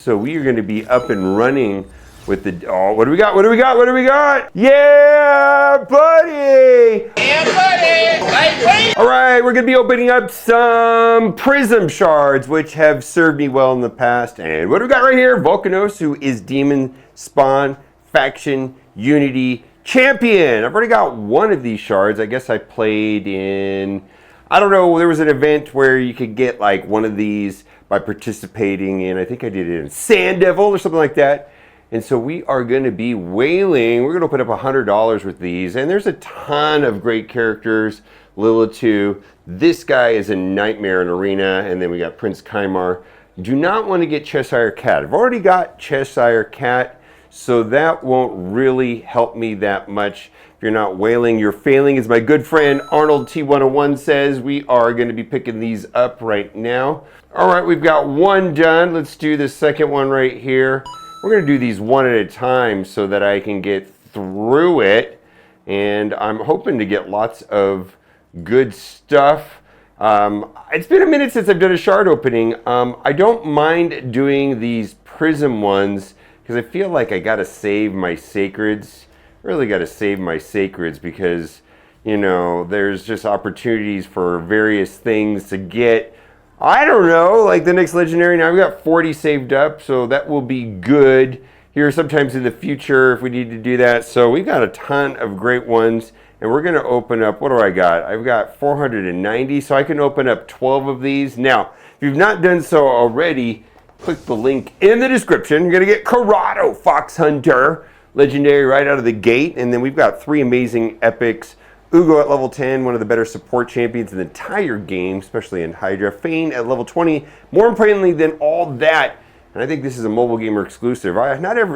So we are going to be up and running with the, oh, what do we got? What do we got? What do we got? Yeah, buddy! Yeah, buddy! Wait! All right, we're going to be opening up some Prism shards, which have served me well in the past. And what do we got right here? Volcanos, who is Demon Spawn Faction Unity Champion. I've already got one of these shards. I guess I played in, I don't know, there was an event where you could get like one of these by participating in, I think I did it in Sand Devil or something like that. And so we are going to be whaling. We're going to open up $100 with these. And there's a ton of great characters. Lilitu. This guy is a nightmare in Arena. And then we got Prince Kaimar. You do not want to get Cheshire Cat. I've already got Cheshire Cat, so that won't really help me that much. If you're not whaling, you're failing. As my good friend Arnold T101 says, we are going to be picking these up right now. All right, we've got one done. Let's do the second one right here. We're going to do these one at a time so that I can get through it. And I'm hoping to get lots of good stuff. It's been a minute since I've done a shard opening. I don't mind doing these Prism ones because I feel like I got to save my sacreds. Really got to save my sacreds because, you know, there's just opportunities for various things to get. I don't know, like the next legendary. Now we've got 40 saved up, so that will be good here sometimes in the future if we need to do that. So we've got a ton of great ones, and we're going to open up, what do I got? I've got 490, so I can open up 12 of these. Now, if you've not done so already, click the link in the description. You're going to get Corrado Fox Hunter, legendary right out of the gate, and then we've got 3 amazing epics. Ugo at level 10, one of the better support champions in the entire game, especially in Hydra. Fane at level 20. More importantly than all that, and I think this is a MobileGamer exclusive.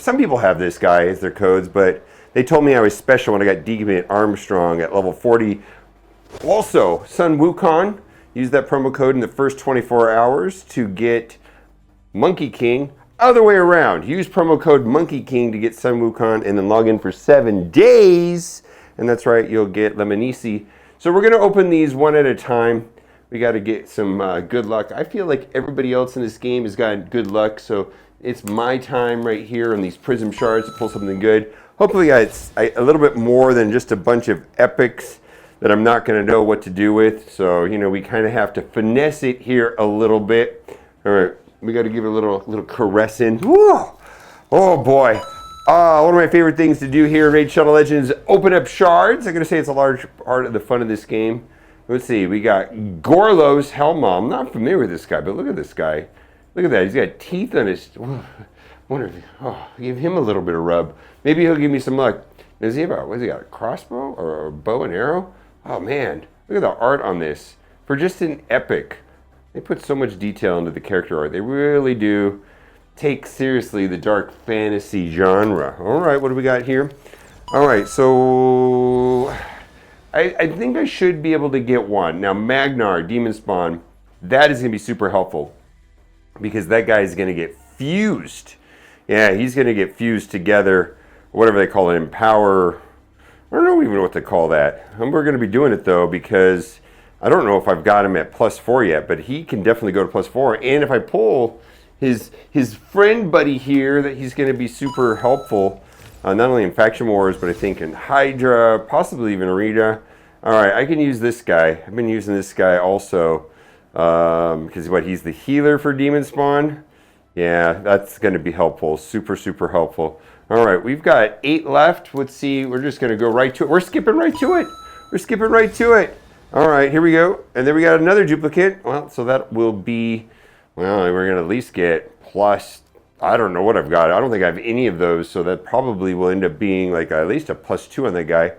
Some people have this guy as their codes, but they told me I was special when I got Demon Armstrong at level 40. Also, Sun Wukong. Use that promo code in the first 24 hours to get Monkey King. Other way around. Use promo code Monkey King to get Sun Wukong and then log in for 7 days. And that's right, you'll get Lemonisi. So we're going to open these one at a time. We got to get some good luck. I feel like everybody else in this game has got good luck, so it's my time right here on these Prism shards to pull something good. Hopefully it's a little bit more than just a bunch of epics that I'm not going to know what to do with. So, you know, we kind of have to finesse it here a little bit. All right, we got to give it a little caressing. Woo! Oh boy. One of my favorite things to do here in Raid Shadow Legends is open up shards. I'm going to say it's a large part of the fun of this game. Let's see. We got Gorlos Helma. I'm not familiar with this guy, but look at this guy. Look at that. He's got teeth on his... wonder if... give him a little bit of rub. Maybe he'll give me some luck. Does he have a... What's he got? A crossbow or a bow and arrow? Oh, man. Look at the art on this. For just an epic. They put so much detail into the character art. They really do take seriously the dark fantasy genre. All right, what do we got here? All right, so I think I should be able to get one. Now, Magnar, Demon Spawn, that is going to be super helpful because that guy is going to get fused. Yeah, he's going to get fused together, whatever they call it, Empower. I don't know even what to call that. We're going to be doing it, though, because I don't know if I've got him at +4 yet, but he can definitely go to +4. And if I pull his friend buddy here, that he's going to be super helpful, not only in Faction Wars, but I think in Hydra, possibly even Arena. All right, I can use this guy. I've been using this guy also because he's the healer for Demon Spawn. Yeah, that's going to be helpful. Super, super helpful. All right, we've got 8 left. Let's see. We're just going to go right to it. We're skipping right to it. We're skipping right to it. All right, here we go. And then we got another duplicate. Well, so that will be... Well, we're going to at least get plus, I don't know what I've got. I don't think I have any of those, so that probably will end up being like at least a +2 on that guy.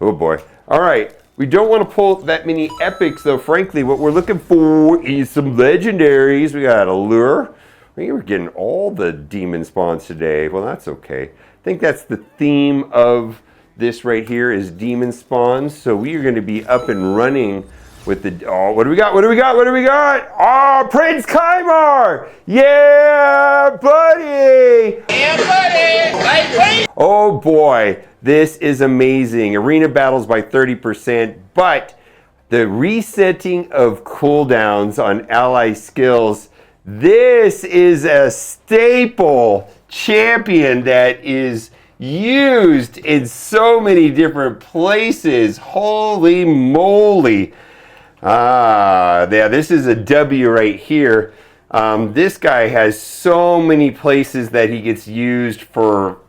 Oh boy. All right. We don't want to pull that many epics, though, frankly. What we're looking for is some legendaries. We got Allure. We were getting all the demon spawns today. Well, that's okay. I think that's the theme of this right here is demon spawns. So we are going to be up and running with the, oh, what do we got? What do we got? What do we got? Oh, Prince Kaimar! Yeah, buddy! Yeah, buddy! Wait! Oh boy, this is amazing. Arena battles by 30%, but the resetting of cooldowns on ally skills, This is a staple champion that is used in so many different places. Holy moly. Yeah, this is a W right here. This guy has so many places that he gets used for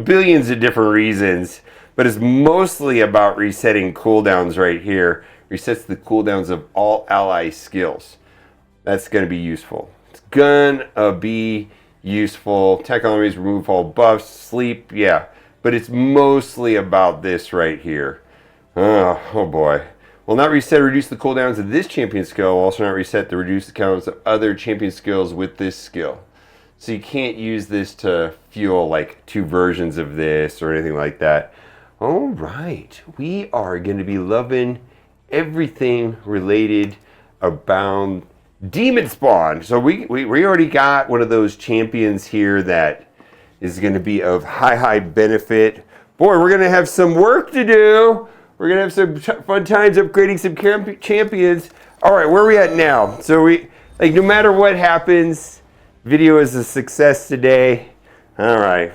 billions of different reasons, but it's mostly about resetting cooldowns right here. Resets the cooldowns of all ally skills. That's going to be useful. It's gonna be useful. Tech enemies, remove all buffs, sleep, yeah. But it's mostly about this right here. Oh boy. Will not reset or reduce the cooldowns of this champion skill. Will also not reset the reduce the counts of other champion skills with this skill. So you can't use this to fuel like 2 versions of this or anything like that. All right. We are going to be loving everything related about Demon Spawn. So we already got one of those champions here that is going to be of high benefit. Boy, we're going to have some work to do. We're going to have some fun times upgrading some champions. All right, where are we at now? So no matter what happens, video is a success today. All right,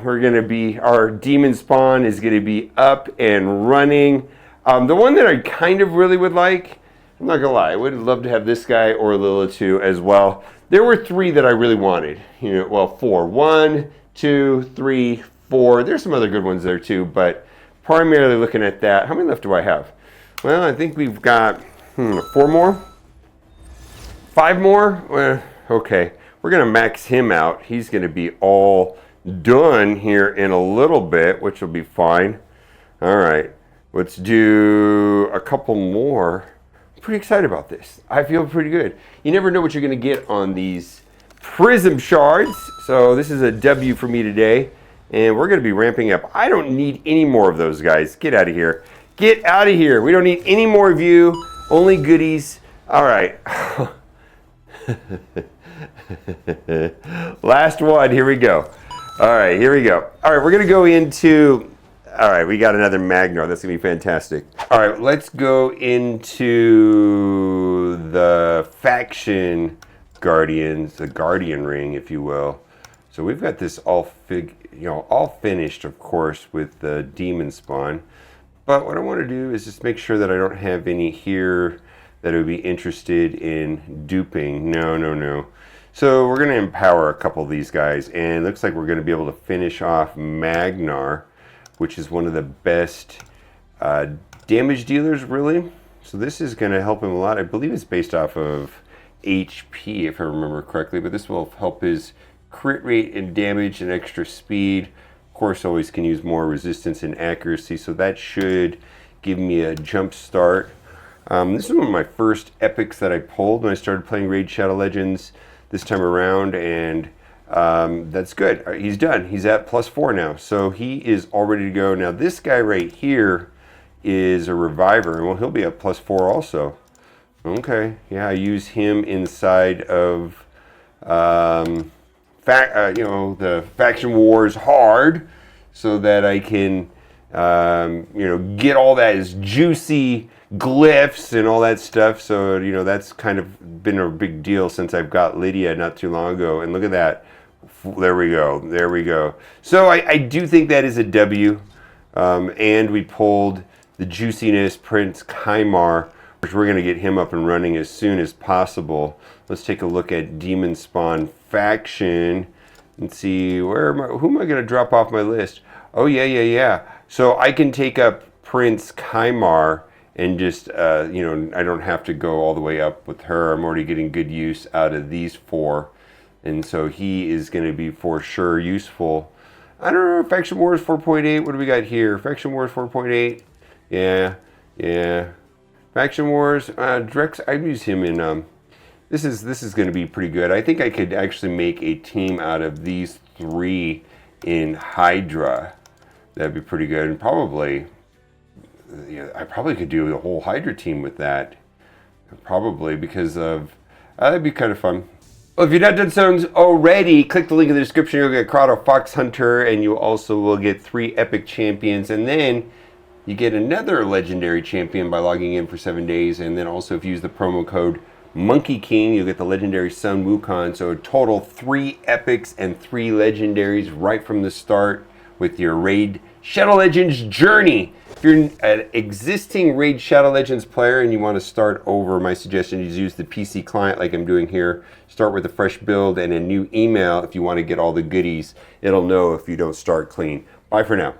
our Demon Spawn is going to be up and running. The one that I kind of really would like, I'm not gonna lie, I would love to have this guy or Lilith as well. There were 3 that I really wanted. 4. 1, 2, 3, 4. There's some other good ones there too, but primarily looking at that. How many left do I have? Well, I think we've got 4 more, 5 more. Well, okay, we're gonna max him out. He's gonna be all done here in a little bit, which will be fine. All right, let's do a couple more. Pretty excited about this. I feel pretty good. You never know what you're going to get on these Prism shards. So this is a W for me today. And we're going to be ramping up. I don't need any more of those guys. Get out of here. Get out of here. We don't need any more of you. Only goodies. All right. Last one. Here we go. All right. Here we go. All right. We're going to go into... All right, we got another Magnar. That's going to be fantastic. All right, let's go into the faction guardians, the guardian ring, if you will. So we've got this all finished, of course, with the demon spawn. But what I want to do is just make sure that I don't have any here that would be interested in duping. No. So we're going to empower a couple of these guys, and it looks like we're going to be able to finish off Magnar, which is one of the best damage dealers, really. So this is going to help him a lot. I believe it's based off of HP, if I remember correctly, but this will help his crit rate and damage and extra speed. Of course, always can use more resistance and accuracy, so that should give me a jump start. This is one of my first epics that I pulled when I started playing Raid Shadow Legends this time around, and that's good. He's done. He's at +4 now, so he is all ready to go. Now this guy right here is a reviver, and well, he'll be at +4 also. Okay, yeah, I use him inside of the Faction Wars hard, so that I can get all that as juicy glyphs and all that stuff. So that's kind of been a big deal since I've got Lydia not too long ago. And look at that. There we go. So I do think that is a W. And we pulled the Juiciness Prince Kaimar, which we're going to get him up and running as soon as possible. Let's take a look at Demon Spawn Faction and see who am I going to drop off my list? Oh, yeah. So I can take up Prince Kaimar and just, I don't have to go all the way up with her. I'm already getting good use out of these 4. And so he is going to be for sure useful. I don't know, Faction Wars 4.8, what do we got here? Faction Wars 4.8, yeah. Faction Wars, Drex, I use him in, this is going to be pretty good. I think I could actually make a team out of these 3 in Hydra. That'd be pretty good. And probably, I probably could do a whole Hydra team with that. Probably because of, that'd be kind of fun. Well, if you're not done so already, click the link in the description. You'll get Crowd Fox Hunter, and you also will get 3 epic champions. And then you get another legendary champion by logging in for 7 days. And then also if you use the promo code Monkey King, you'll get the legendary Sun Wukong. So a total 3 epics and 3 legendaries right from the start with your Raid Shadow Legends journey. If you're an existing Raid Shadow Legends player and you want to start over, my suggestion is use the PC client like I'm doing here. Start with a fresh build and a new email if you want to get all the goodies. It'll know if you don't start clean. Bye for now.